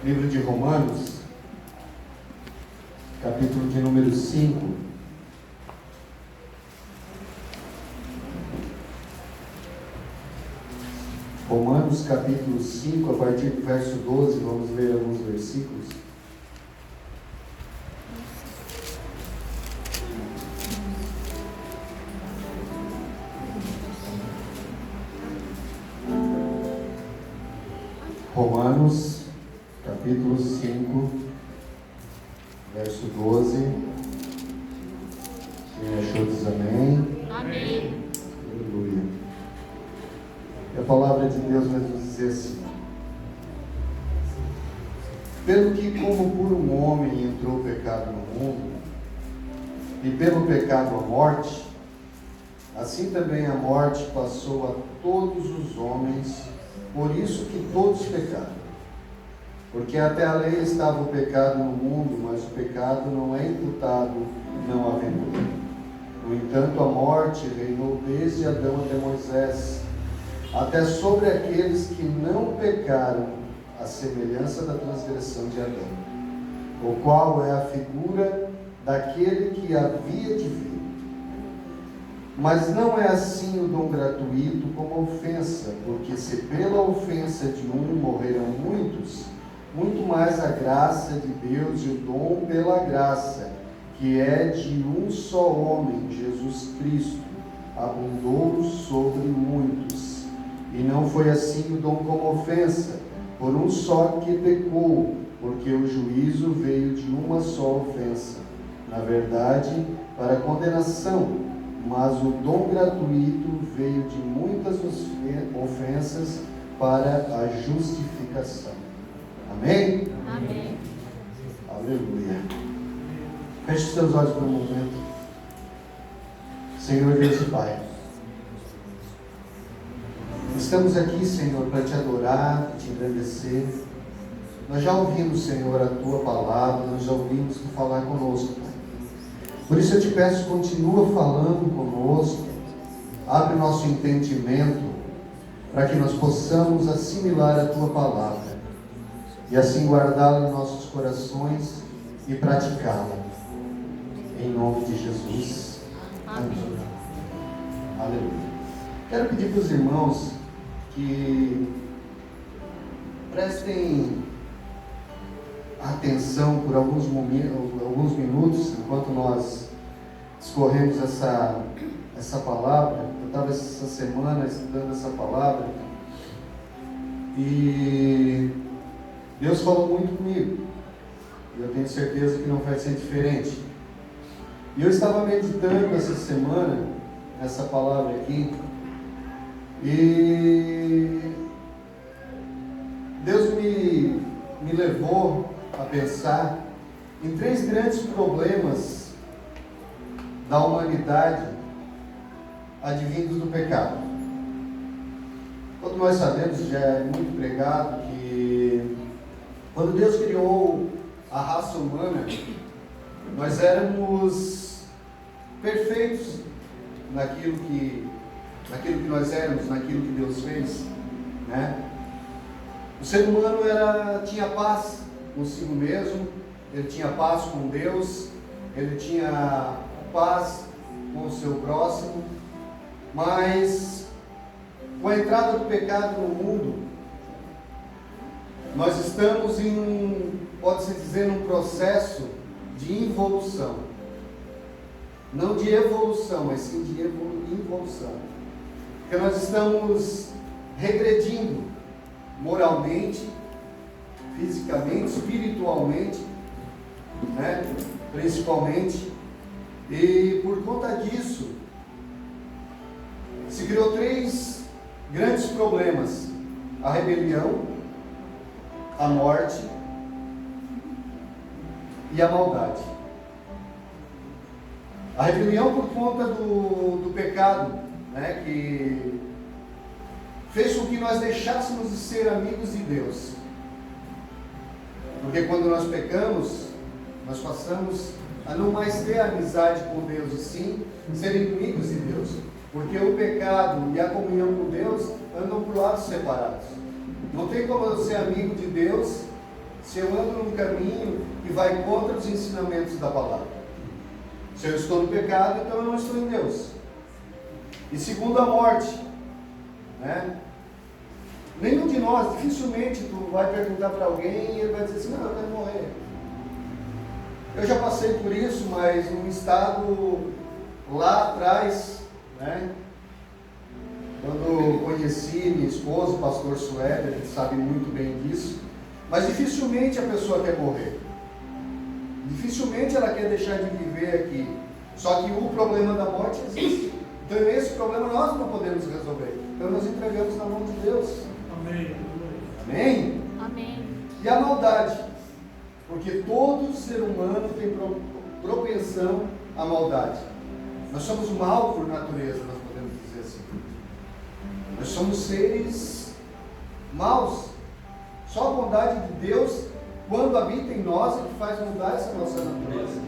Livro de Romanos, capítulo de número 5. Romanos, capítulo 5, a partir do verso 12, vamos ler alguns versículos. Romanos, capítulo 5, verso 12. Quem achou diz amém. Amém. Aleluia. E a palavra de Deus vai nos dizer assim: pelo que, como por um homem entrou o pecado no mundo, e pelo pecado a morte, assim também a morte passou a todos os homens, por isso que todos pecaram. Porque até a lei estava o pecado no mundo, mas o pecado não é imputado não havendo lei. No entanto, a morte reinou desde Adão até Moisés, até sobre aqueles que não pecaram, à semelhança da transgressão de Adão, o qual é a figura daquele que havia de vir. Mas não é assim o dom gratuito como ofensa, porque se pela ofensa de um morreram muitos, muito mais a graça de Deus e o dom pela graça, que é de um só homem, Jesus Cristo, abundou sobre muitos. E não foi assim o dom como ofensa, por um só que pecou, porque o juízo veio de uma só ofensa, na verdade, para a condenação, mas o dom gratuito veio de muitas ofensas para a justificação. Amém? Amém. Aleluia. Feche os seus olhos por um momento. Senhor Deus e Pai, estamos aqui, Senhor, para te adorar, para te agradecer. Nós já ouvimos, Senhor, a tua palavra, nós já ouvimos tu falar conosco, Pai. Por isso eu te peço, continua falando conosco, abre nosso entendimento, para que nós possamos assimilar a tua palavra e assim guardá-la em nossos corações e praticá-la. Em nome de Jesus. Amém. Aleluia. Quero pedir para os irmãos que prestem atenção por alguns minutos, enquanto nós discorremos essa palavra. Eu estava essa semana estudando essa palavra e Deus falou muito comigo, e eu tenho certeza que não vai ser diferente. E eu estava meditando essa semana nessa palavra aqui, e Deus me levou a pensar em 3 grandes problemas da humanidade advindos do pecado. Todos nós sabemos, já é muito pregado, que quando Deus criou a raça humana, nós éramos perfeitos naquilo que nós éramos, naquilo que Deus fez, né? O ser humano tinha paz consigo mesmo, ele tinha paz com Deus, ele tinha paz com o seu próximo, mas com a entrada do pecado no mundo, nós estamos pode-se dizer, num processo de involução. Não de evolução, mas sim de involução. Porque nós estamos regredindo moralmente, fisicamente, espiritualmente, né? Principalmente. E por conta disso, se criou 3 grandes problemas: a rebelião, a morte e a maldade. A rebelião por conta do pecado, né, que fez com que nós deixássemos de ser amigos de Deus. Porque quando nós pecamos, nós passamos a não mais ter amizade com Deus, e sim ser inimigos de Deus. Porque o pecado e a comunhão com Deus andam por lados separados. Não tem como eu ser amigo de Deus se eu ando num caminho que vai contra os ensinamentos da palavra. Se eu estou no pecado, então eu não estou em Deus. E segundo a morte, né? Nenhum de nós, dificilmente tu vai perguntar para alguém e ele vai dizer assim, não, eu quero morrer. Eu já passei por isso, mas num estado lá atrás, né? Quando conheci minha esposa, o pastor Sueli, a gente sabe muito bem disso, mas dificilmente a pessoa quer morrer. Dificilmente ela quer deixar de viver aqui. Só que o problema da morte existe. Então esse problema nós não podemos resolver. Então nós entregamos na mão de Deus. Amém. Amém? Amém. E a maldade? Porque todo ser humano tem propensão à maldade. Nós somos mal por natureza, nós podemos dizer assim. Nós somos seres maus. Só a bondade de Deus, quando habita em nós, é que faz mudar essa nossa natureza.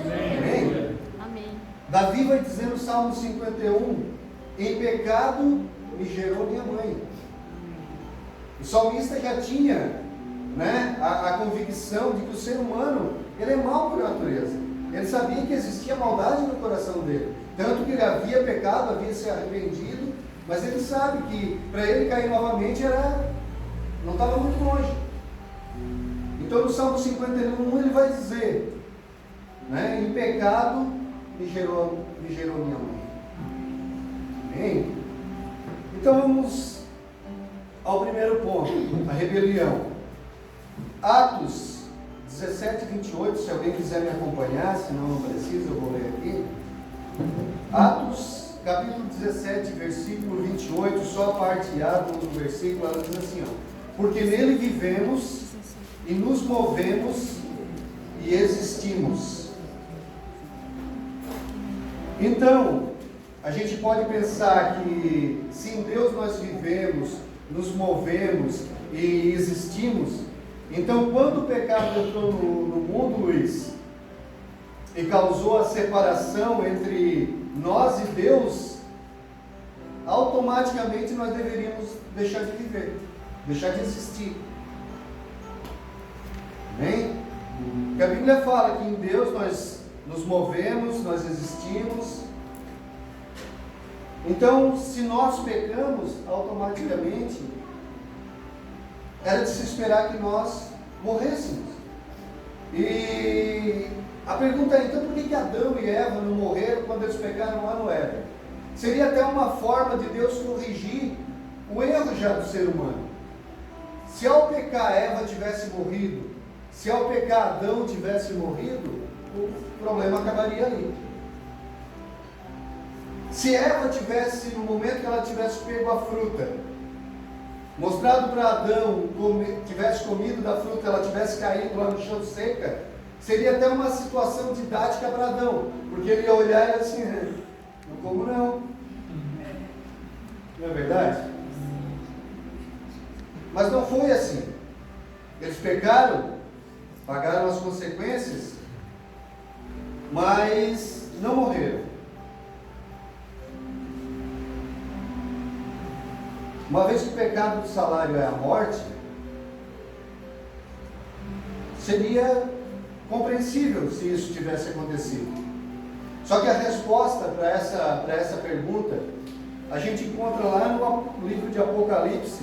Amém? Amém. Davi vai dizer no Salmo 51, em pecado me gerou minha mãe. O salmista já tinha, né, a convicção de que o ser humano, ele é mau por natureza. Ele sabia que existia maldade no coração dele. Tanto que ele havia pecado, havia se arrependido, mas ele sabe que para ele cair novamente não estava muito longe. Então no Salmo 51 ele vai dizer, né, em pecado me gerou minha mãe. Amém? Então vamos ao primeiro ponto, a rebelião. Atos 17, 28, se alguém quiser me acompanhar, senão não precisa, eu vou ler aqui. Atos, capítulo 17, versículo 28, só a parte A do versículo, ela diz assim, ó, porque nele vivemos e nos movemos e existimos. Então, a gente pode pensar que se em Deus nós vivemos, nos movemos e existimos, então quando o pecado entrou no mundo, Luiz, e causou a separação entre nós e Deus, automaticamente nós deveríamos deixar de viver, deixar de existir. Amém? Porque a Bíblia fala que em Deus nós nos movemos, nós existimos. Então, se nós pecamos, automaticamente era de se esperar que nós morrêssemos. E a pergunta é, então por que Adão e Eva não morreram quando eles pecaram lá no Éden? Seria até uma forma de Deus corrigir o erro já do ser humano. Se ao pecar Eva tivesse morrido, se ao pecar Adão tivesse morrido, o problema acabaria ali. Se Eva tivesse, no momento que ela tivesse pego a fruta, mostrado para Adão, tivesse comido da fruta, ela tivesse caído lá no chão seca, seria até uma situação didática para Adão, porque ele ia olhar e ia assim, não como não. Não é verdade? Mas não foi assim. Eles pecaram, pagaram as consequências, mas não morreram. Uma vez que o pecado do salário é a morte, seria compreensível se isso tivesse acontecido. Só que a resposta para essa pergunta, a gente encontra lá no livro de Apocalipse,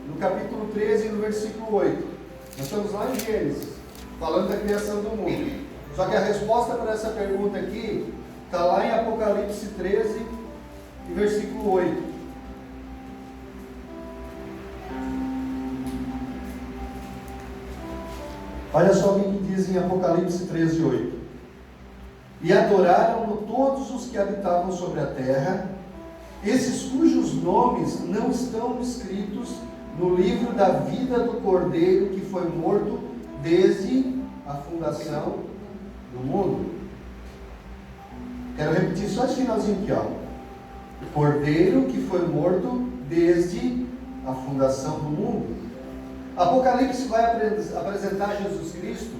no capítulo 13, no versículo 8. Nós estamos lá em Gênesis, falando da criação do mundo. Só que a resposta para essa pergunta aqui, está lá em Apocalipse 13, versículo 8. Olha só o que diz em Apocalipse 13, 8. E adoraram-no todos os que habitavam sobre a terra, esses cujos nomes não estão escritos no livro da vida do Cordeiro que foi morto desde a fundação do mundo. Quero repetir só esse finalzinho aqui, ó. O Cordeiro que foi morto desde a fundação do mundo. Apocalipse vai apresentar Jesus Cristo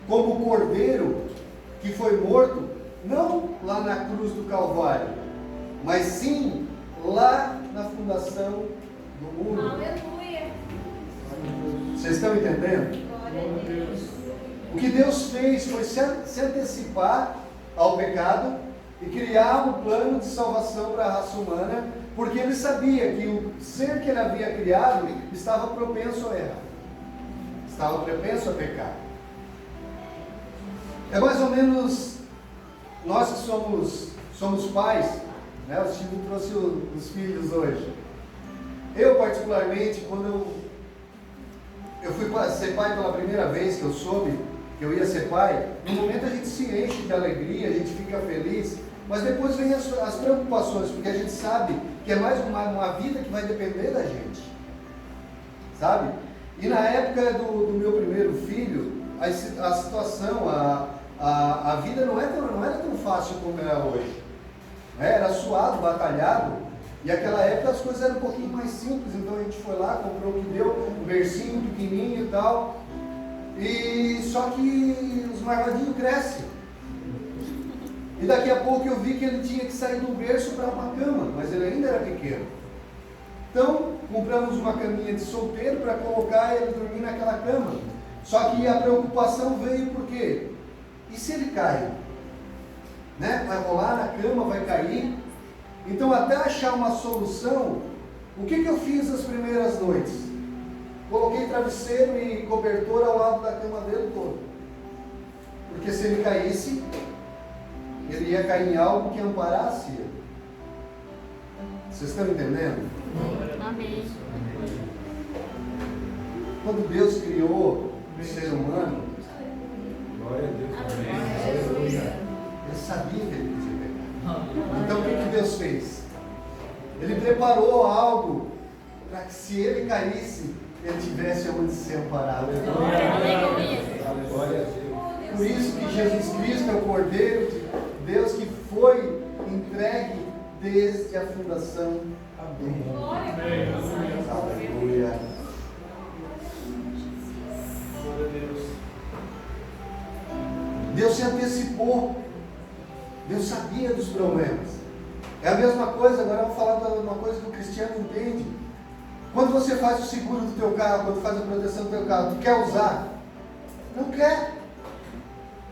como o Cordeiro que foi morto, não lá na cruz do Calvário, mas sim lá na fundação do mundo. Aleluia. Vocês estão entendendo? Glória a Deus. O que Deus fez foi se antecipar ao pecado e criar um plano de salvação para a raça humana, porque Ele sabia que o ser que Ele havia criado estava propenso a errar, estava propenso a pecar. É mais ou menos nós que somos pais, né? O Chico trouxe os filhos hoje. Eu particularmente, quando eu fui ser pai pela primeira vez, que eu soube que eu ia ser pai, no momento a gente se enche de alegria, a gente fica feliz, mas depois vem as preocupações, porque a gente sabe que é mais uma vida que vai depender da gente, sabe? E na época do meu primeiro filho, a situação, a vida não era tão fácil como é hoje, né? Era suado, batalhado, e naquela época as coisas eram um pouquinho mais simples, então a gente foi lá, comprou o que deu, um bercinho pequenininho e tal, e só que os marvadinhos crescem. E daqui a pouco eu vi que ele tinha que sair do berço para uma cama, mas ele ainda era pequeno. Então, compramos uma caminha de solteiro para colocar ele dormir naquela cama. Só que a preocupação veio por quê? E se ele cai? Né? Vai rolar na cama, vai cair. Então, até achar uma solução, o que eu fiz as primeiras noites? Coloquei travesseiro e cobertor ao lado da cama dele todo. Porque se ele caísse, ele ia cair em algo que amparasse ele. Vocês estão entendendo? Amém. Quando Deus criou o ser humano, Glória a Deus. Ele sabia que ele podia pecar. Então o que Deus fez? Ele preparou algo para que se ele caísse, ele tivesse onde ser amparado. Glória a Deus. Por isso que Jesus Cristo é o Cordeiro de Deus que foi entregue desde a fundação do mundo. Aleluia. Deus se antecipou. Deus sabia dos problemas. É a mesma coisa, agora eu vou falar de uma coisa que o cristiano entende. Quando você faz o seguro do teu carro, quando faz a proteção do teu carro, tu quer usar? Não quer.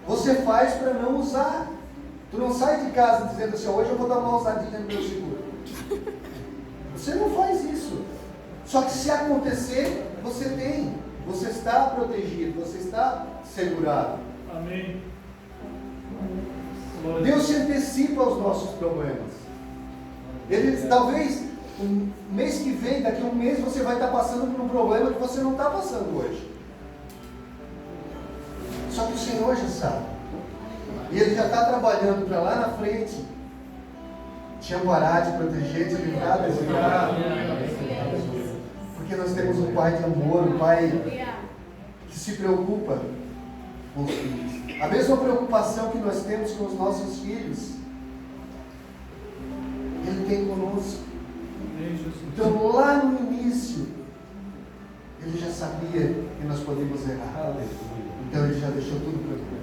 Você faz para não usar. Tu não sai de casa dizendo assim, hoje eu vou dar uma ousadinha no meu seguro. Você não faz isso. Só que se acontecer, você tem. Você está protegido, você está segurado. Amém. Deus se antecipa aos nossos problemas. Ele talvez, um mês que vem, daqui a um mês, você vai estar passando por um problema que você não está passando hoje. Só que o Senhor já sabe. E Ele já está trabalhando para lá na frente te amparar, te proteger, te livrar desse lugar. Porque nós temos um Pai de amor, um Pai que se preocupa com os filhos. A mesma preocupação que nós temos com os nossos filhos, Ele tem conosco. Então lá no início, Ele já sabia que nós podíamos errar. Então Ele já deixou tudo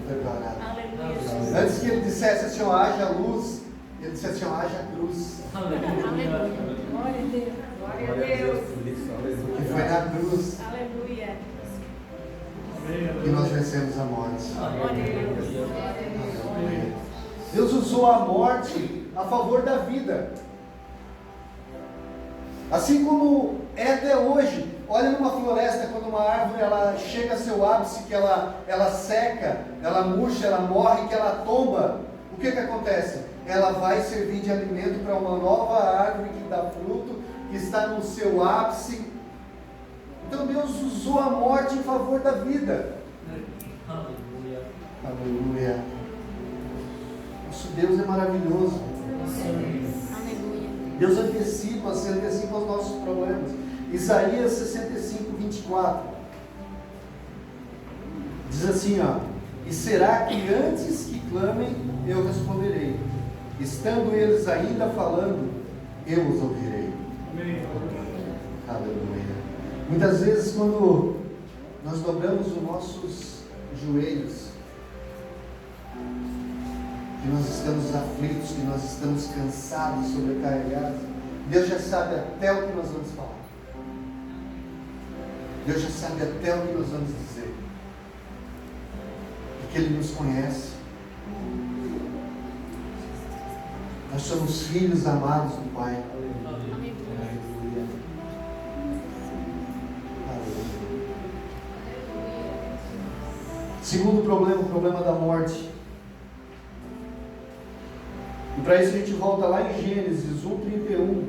preparado. Aleluia. Antes que Ele dissesse assim, ó, haja luz, Ele disse assim, ó, haja cruz. Aleluia. Glória a Deus. Glória a Deus. Que foi na cruz Aleluia. que nós vencemos a morte. Glória a Deus. Deus usou a morte a favor da vida. Assim como é até hoje. Olha numa floresta, quando uma árvore ela chega a seu ápice, que ela seca, ela murcha, ela morre, que ela tomba. O que acontece? Ela vai servir de alimento para uma nova árvore que dá fruto, que está no seu ápice. Então Deus usou a morte em favor da vida. Aleluia. Nosso Deus é maravilhoso. Aleluia. Deus se antecipa aos nossos problemas. Isaías 65, 24 diz assim, ó: e será que antes que clamem, eu responderei, estando eles ainda falando, eu os ouvirei. Amém. Aleluia. Muitas vezes quando nós dobramos os nossos joelhos, que nós estamos aflitos, que nós estamos cansados, sobrecarregados, Deus já sabe até o que nós vamos falar. Deus já sabe até o que nós vamos dizer. Porque Ele nos conhece. Nós somos filhos amados do Pai. Segundo problema, o problema da morte. E para isso a gente volta lá em Gênesis 1:31,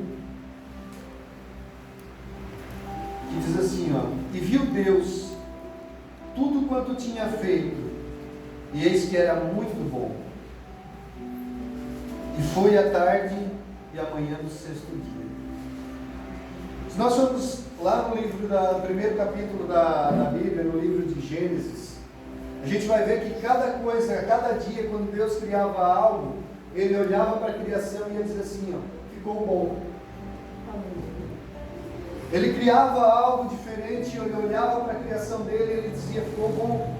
que diz assim, ó: e viu Deus tudo quanto tinha feito, e eis que era muito bom. E foi a tarde e a manhã do sexto dia. Se nós formos lá no livro no primeiro capítulo da Bíblia, no livro de Gênesis, a gente vai ver que cada coisa, cada dia, quando Deus criava algo, Ele olhava para a criação e ia dizer assim, ó, ficou bom. Ele criava algo diferente, ele olhava para a criação dele e ele dizia, ficou bom.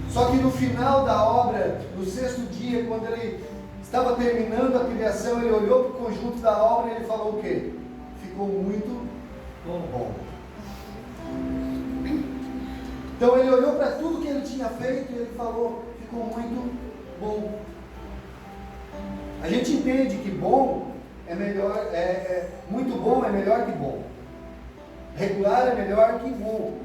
Só que no final da obra, no sexto dia, quando ele estava terminando a criação, ele olhou para o conjunto da obra e ele falou o quê? Ficou muito bom. Então ele olhou para tudo que ele tinha feito e ele falou, ficou muito bom. A gente entende que bom é melhor, muito bom é melhor que bom. Regular é melhor que bom.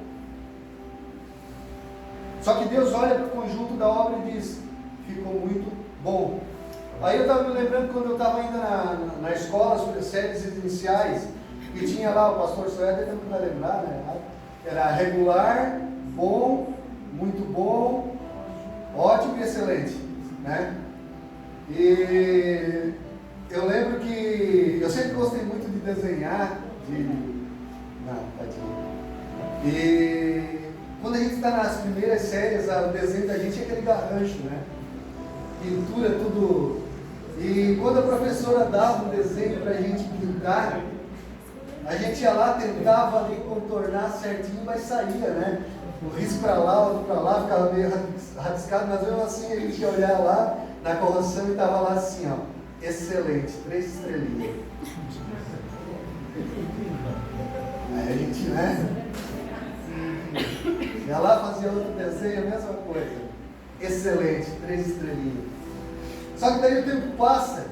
Só que Deus olha para o conjunto da obra e diz, ficou muito bom. Aí eu estava me lembrando quando eu estava ainda na escola, as séries iniciais, e tinha lá o pastor Soeder, tentando me lembrar, né? Era regular, bom, muito bom, ótimo e excelente, né? E eu lembro que eu sempre gostei muito de desenhar, e quando a gente está nas primeiras séries, o desenho da gente é aquele garrancho, né? Pintura, tudo. E quando a professora dava um desenho para a gente pintar, a gente ia lá, tentava ali contornar certinho, mas saía, né? O risco para lá, outro para lá, ficava meio rabiscado, mas mesmo assim a gente ia olhar lá na correção e estava lá assim, ó, excelente, 3 estrelinhas. Aí a gente, né? Ia lá, fazia outro desenho, a mesma coisa. Excelente, 3 estrelinhas. Só que daí o tempo passa.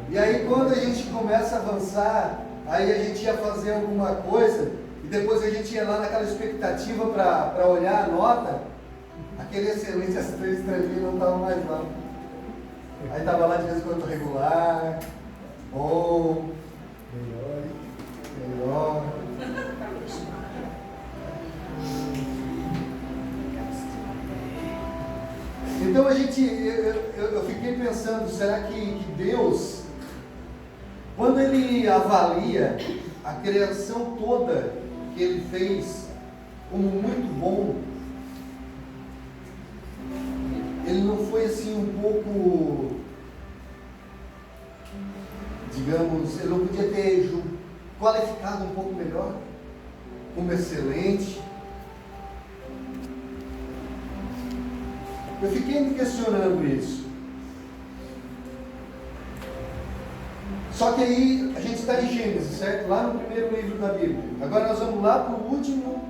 E aí quando a gente começa a avançar, aí a gente ia fazer alguma coisa, e depois a gente ia lá naquela expectativa para olhar a nota, aquele excelente, as 3 estrelinhas não estavam mais lá. Aí estava lá de vez em quando regular, bom, melhor. Então eu fiquei pensando, será que Deus, quando Ele avalia a criação toda que Ele fez como muito bom, Ele não foi assim um pouco, digamos, Ele não podia ter qualificado um pouco melhor, como excelente? Eu fiquei me questionando isso. Só que aí a gente está em Gênesis, certo? Lá no primeiro livro da Bíblia. Agora nós vamos lá para o último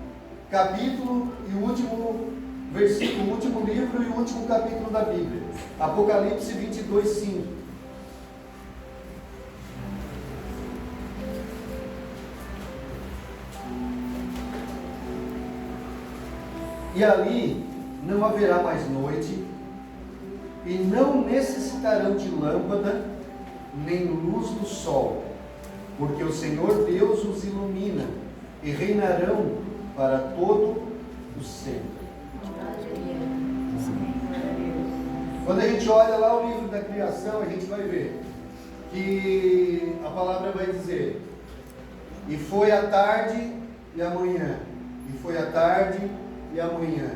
capítulo e o último versículo, o último livro e o último capítulo da Bíblia. Apocalipse 22:5. E ali não haverá mais noite, e não necessitarão de lâmpada, nem luz do sol, porque o Senhor Deus os ilumina, e reinarão para todo o sempre. Quando a gente olha lá o livro da criação, a gente vai ver que a palavra vai dizer, e foi a tarde e a manhã, e foi a tarde e a manhã.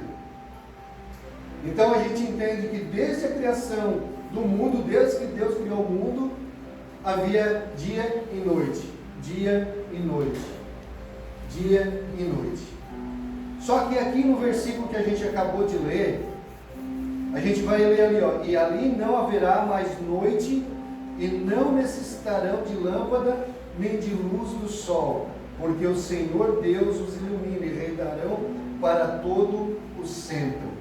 Então a gente entende que desde a criação do mundo, desde que Deus criou o mundo, havia dia e noite, dia e noite, dia e noite. Só que aqui no versículo que a gente acabou de ler, a gente vai ler ali, ó, e ali não haverá mais noite, e não necessitarão de lâmpada, nem de luz do sol, porque o Senhor Deus os ilumina e reinarão para todo o sempre.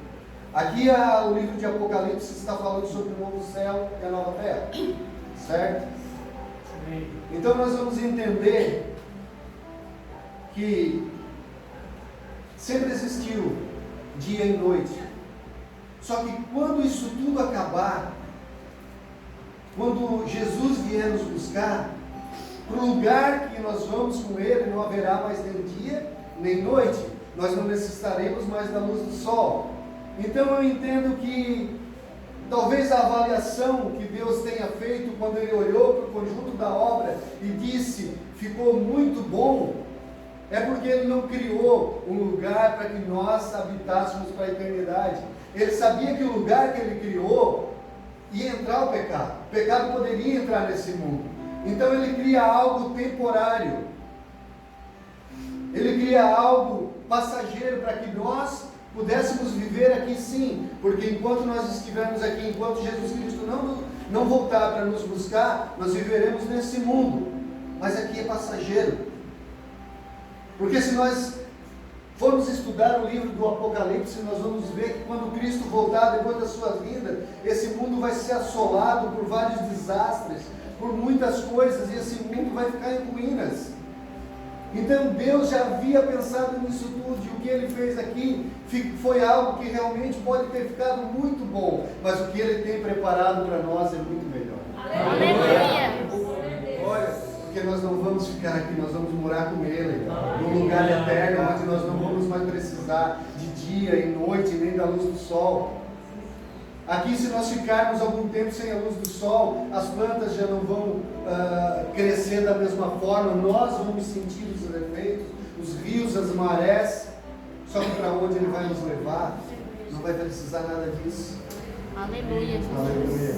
Aqui o livro de Apocalipse está falando sobre o novo céu e a nova terra, certo? Então nós vamos entender que sempre existiu dia e noite. Só que quando isso tudo acabar, quando Jesus vier nos buscar, para o lugar que nós vamos com Ele, não haverá mais nem dia nem noite. Nós não necessitaremos mais da luz do sol. Então eu entendo que talvez a avaliação que Deus tenha feito quando Ele olhou para o conjunto da obra e disse, ficou muito bom, é porque Ele não criou um lugar para que nós habitássemos para a eternidade. Ele sabia que o lugar que Ele criou ia entrar o pecado poderia entrar nesse mundo. Então Ele cria algo temporário, Ele cria algo passageiro para que nós pudéssemos viver aqui sim, porque enquanto nós estivermos aqui, enquanto Jesus Cristo não voltar para nos buscar, nós viveremos nesse mundo, mas aqui é passageiro. Porque se nós formos estudar o livro do Apocalipse, nós vamos ver que quando Cristo voltar depois da sua vinda, esse mundo vai ser assolado por vários desastres, por muitas coisas, e esse mundo vai ficar em ruínas. Então Deus já havia pensado nisso tudo, e o que Ele fez aqui foi algo que realmente pode ter ficado muito bom, mas o que Ele tem preparado para nós é muito melhor. Aleluia! Porque nós não vamos ficar aqui, nós vamos morar com Ele, num lugar eterno, onde nós não vamos mais precisar de dia e noite, nem da luz do sol. Aqui, se nós ficarmos algum tempo sem a luz do sol, as plantas já não vão crescer da mesma forma, nós vamos sentir os efeitos, os rios, as marés. Só que para onde Ele vai nos levar, não vai precisar nada disso. Aleluia! Aleluia!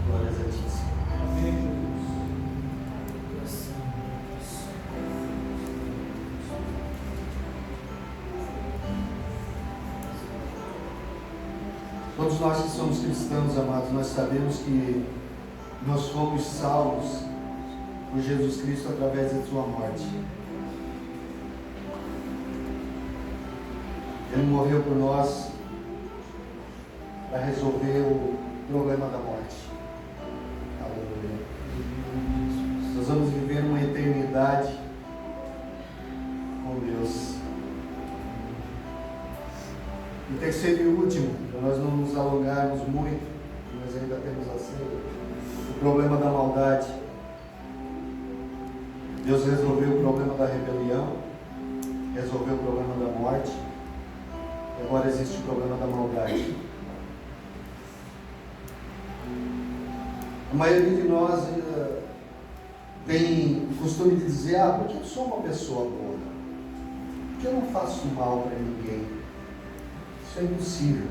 Glórias a Ti, Senhor. Amém. Todos nós que somos cristãos, amados, nós sabemos que nós fomos salvos por Jesus Cristo através da sua morte. Ele morreu por nós para resolver o problema da morte. Aleluia. Nós vamos viver uma eternidade com Deus. E terceiro e último, para nós não nos alongarmos muito, nós ainda temos a ceia, o problema da maldade. Deus resolveu o problema da rebelião, resolveu o problema da morte, e agora existe o problema da maldade. A maioria de nós tem costume de dizer, porque eu sou uma pessoa boa, porque eu não faço mal para ninguém. Isso é impossível.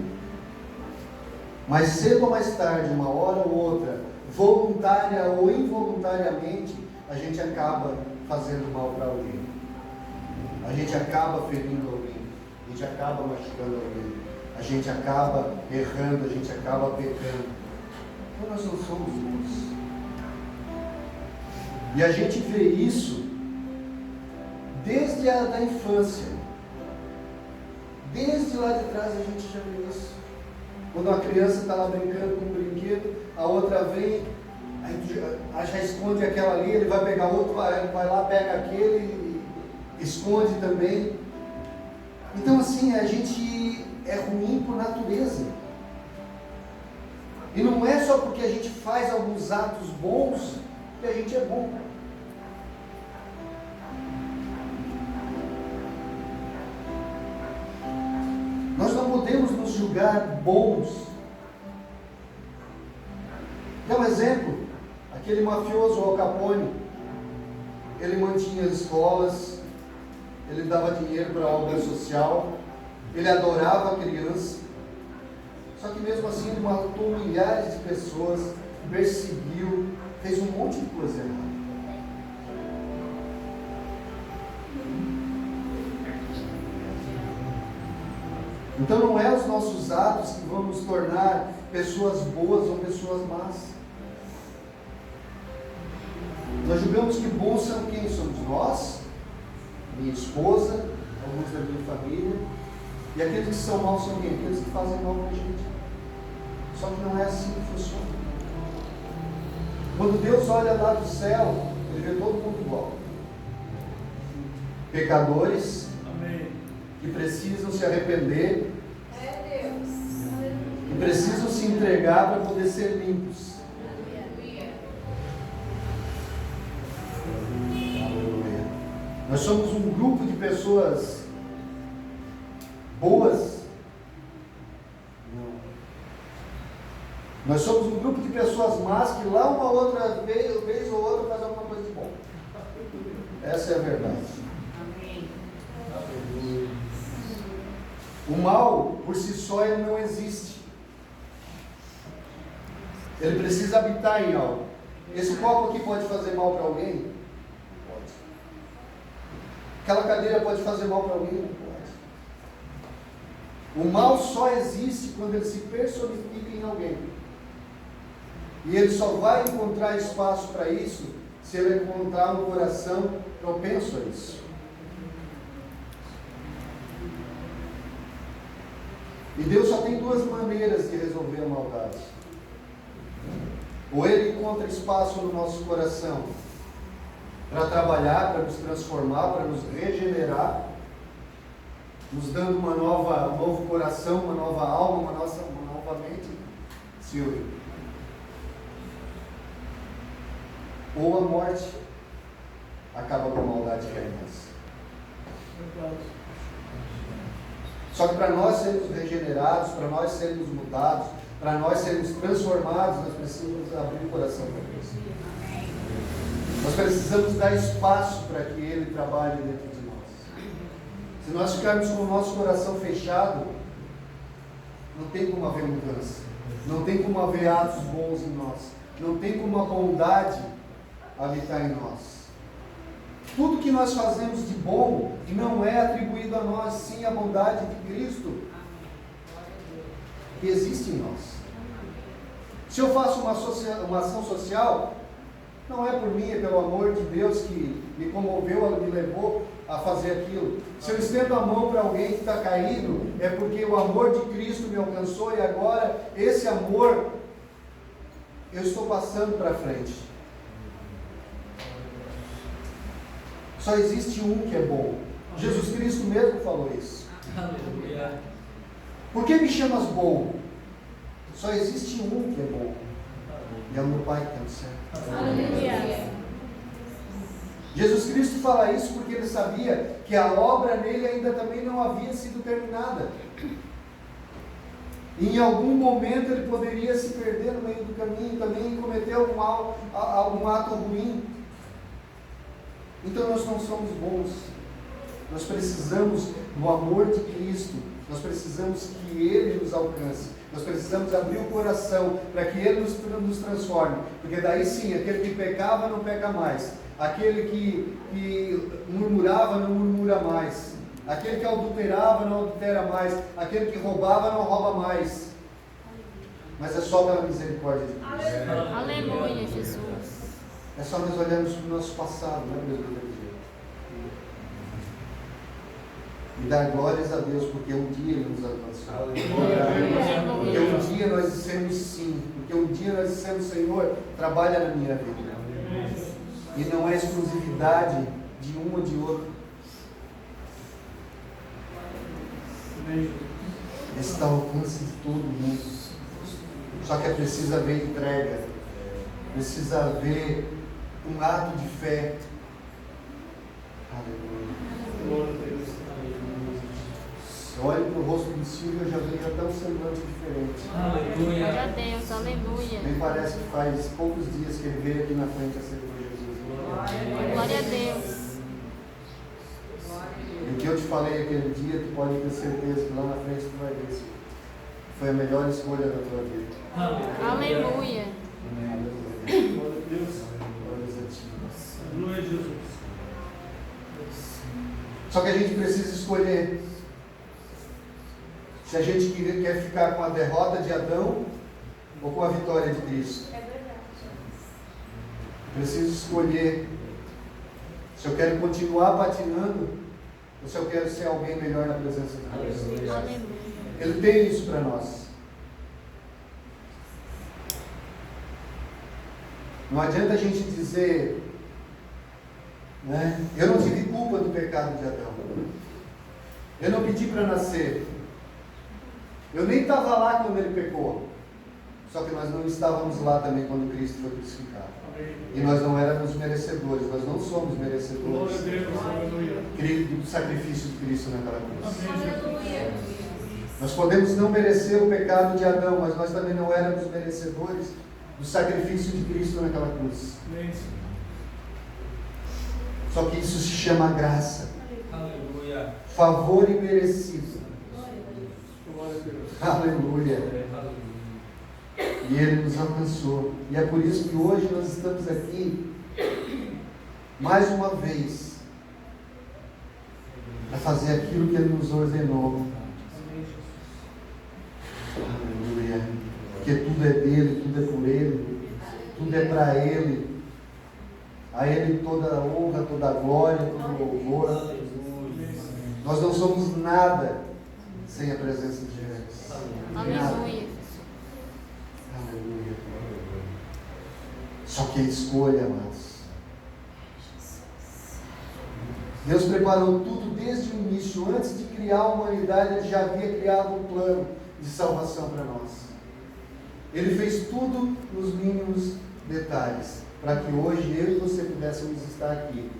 Mas cedo ou mais tarde, uma hora ou outra, voluntária ou involuntariamente, a gente acaba fazendo mal para alguém. A gente acaba ferindo alguém. A gente acaba machucando alguém. A gente acaba errando, a gente acaba pecando. Então nós não somos bons. E a gente vê isso desde a infância. Desde lá de trás a gente já vê isso. Quando uma criança está lá brincando com um brinquedo, a outra vem, aí já esconde aquela ali, ele vai pegar outro, vai lá, pega aquele e esconde também. Então assim, a gente é ruim por natureza. E não é só porque a gente faz alguns atos bons que a gente é bom. Nós não podemos nos julgar bons. Dá um exemplo, aquele mafioso Al Capone, ele mantinha as escolas, ele dava dinheiro para a obra social, ele adorava a criança, só que mesmo assim ele matou milhares de pessoas, perseguiu, fez um monte de coisa errada. Então não é os nossos atos que vão nos tornar pessoas boas ou pessoas más. Nós julgamos que bons são quem? Somos nós, minha esposa, alguns da minha família. E aqueles que são maus são quem? Aqueles que fazem mal para a gente. Só que não é assim que funciona. Quando Deus olha lá do céu, Ele vê todo mundo igual. Pecadores, Amém. que precisam se arrepender, É Deus. que precisam se entregar para poder ser limpos. Aleluia. Nós somos um grupo de pessoas boas. Não. Nós somos um grupo de pessoas más que lá uma outra vez ou outra faz alguma coisa de bom. Essa é a verdade. O mal, por si só, ele não existe. Ele precisa habitar em algo. Esse copo aqui pode fazer mal para alguém? Pode. Aquela cadeira pode fazer mal para alguém? Pode. O mal só existe quando ele se personifica em alguém. E ele só vai encontrar espaço para isso se ele encontrar um coração propenso a isso. E Deus só tem duas maneiras de resolver a maldade. Ou Ele encontra espaço no nosso coração para trabalhar, para nos transformar, para nos regenerar, nos dando um novo coração, uma nova alma, uma nova mente, Silvio. Ou a morte acaba com a maldade que é em nós. Só que para nós sermos regenerados, para nós sermos mudados, para nós sermos transformados, nós precisamos abrir o coração para Deus. Nós precisamos dar espaço para que Ele trabalhe dentro de nós. Se nós ficarmos com o nosso coração fechado, não tem como haver mudança, não tem como haver atos bons em nós, não tem como a bondade habitar em nós. Tudo que nós fazemos de bom não é atribuído a nós, sim a bondade de Cristo que existe em nós. Se eu faço uma ação social, não é por mim, é pelo amor de Deus que me comoveu, me levou a fazer aquilo. Se eu estendo a mão para alguém que está caído, é porque o amor de Cristo me alcançou e agora esse amor eu estou passando para frente. Só existe um que é bom. Jesus Cristo mesmo falou isso. Aleluia. Por que me chamas bom? Só existe um que é bom. E é o meu Pai que está no céu. Aleluia. Jesus Cristo fala isso porque Ele sabia que a obra nele ainda também não havia sido terminada. E em algum momento Ele poderia se perder no meio do caminho também e cometer algum ato ruim. Então nós não somos bons. Nós precisamos do amor de Cristo. Nós precisamos que Ele nos alcance. Nós precisamos abrir o coração para que Ele nos transforme. Porque daí sim, aquele que pecava não peca mais. Aquele que murmurava não murmura mais. Aquele que adulterava não adultera mais. Aquele que roubava não rouba mais. Mas é só pela misericórdia de Deus. Aleluia, Jesus. É só nós olharmos para o nosso passado, não é mesmo? E dar glórias a Deus, porque um dia Ele nos alcançou. Porque um dia nós dissemos sim. Porque um dia nós dissemos, Senhor, trabalha na minha vida. E não é exclusividade de um ou de outro. Está ao alcance de todo mundo. Só que é preciso haver entrega. Precisa haver um ato de fé. Aleluia. Eu olho para o rosto do Silvio e eu já vejo até um semblante diferente. Glória a Deus, aleluia. Nem parece que faz poucos dias que ele veio aqui na frente a aceitar Jesus. Glória a Deus. E o que eu te falei aquele dia, tu pode ter certeza que lá na frente tu vai ver se foi a melhor escolha da tua vida. Aleluia. Glória a Deus. Glórias a ti. Glória a Jesus. Só que a gente precisa escolher se a gente quer ficar com a derrota de Adão ou com a vitória de Cristo. É verdade. Preciso escolher se eu quero continuar patinando ou se eu quero ser alguém melhor na presença de Deus. Aleluia. Ele tem isso para nós. Não adianta a gente dizer, né? Eu não tive culpa do pecado de Adão. Eu não pedi para nascer. Eu nem estava lá quando ele pecou. Só que nós não estávamos lá também quando Cristo foi crucificado. E nós não éramos merecedores. Nós não somos merecedores do sacrifício de Cristo naquela cruz. Nós podemos não merecer o pecado de Adão, mas nós também não éramos merecedores do sacrifício de Cristo naquela cruz. Só que isso se chama graça. Aleluia. Favor imerecido. Aleluia. E Ele nos alcançou. E é por isso que hoje nós estamos aqui, mais uma vez, para fazer aquilo que Ele nos ordenou. Aleluia. Porque tudo é dele, tudo é por Ele, tudo é para Ele. A Ele toda a honra, toda a glória, todo o louvor. Nós não somos nada sem a presença de Jesus. Aleluia. Aleluia. Só que a escolha, amados. Deus preparou tudo desde o início. Antes de criar a humanidade, Ele já havia criado um plano de salvação para nós. Ele fez tudo nos mínimos detalhes, para que hoje eu e você pudéssemos estar aqui,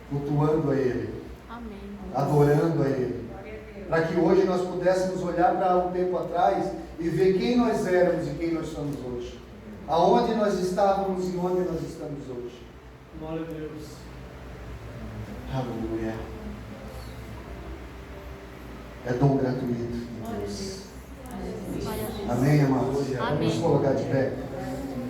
cultuando a Ele, Amém. adorando a Ele. Para que hoje nós pudéssemos olhar para um tempo atrás e ver quem nós éramos e quem nós somos hoje. Aonde nós estávamos e onde nós estamos hoje. Glória a Deus. Aleluia. É dom gratuito de Deus. Glória a Deus. Amém, amados? Amém. Vamos colocar de pé.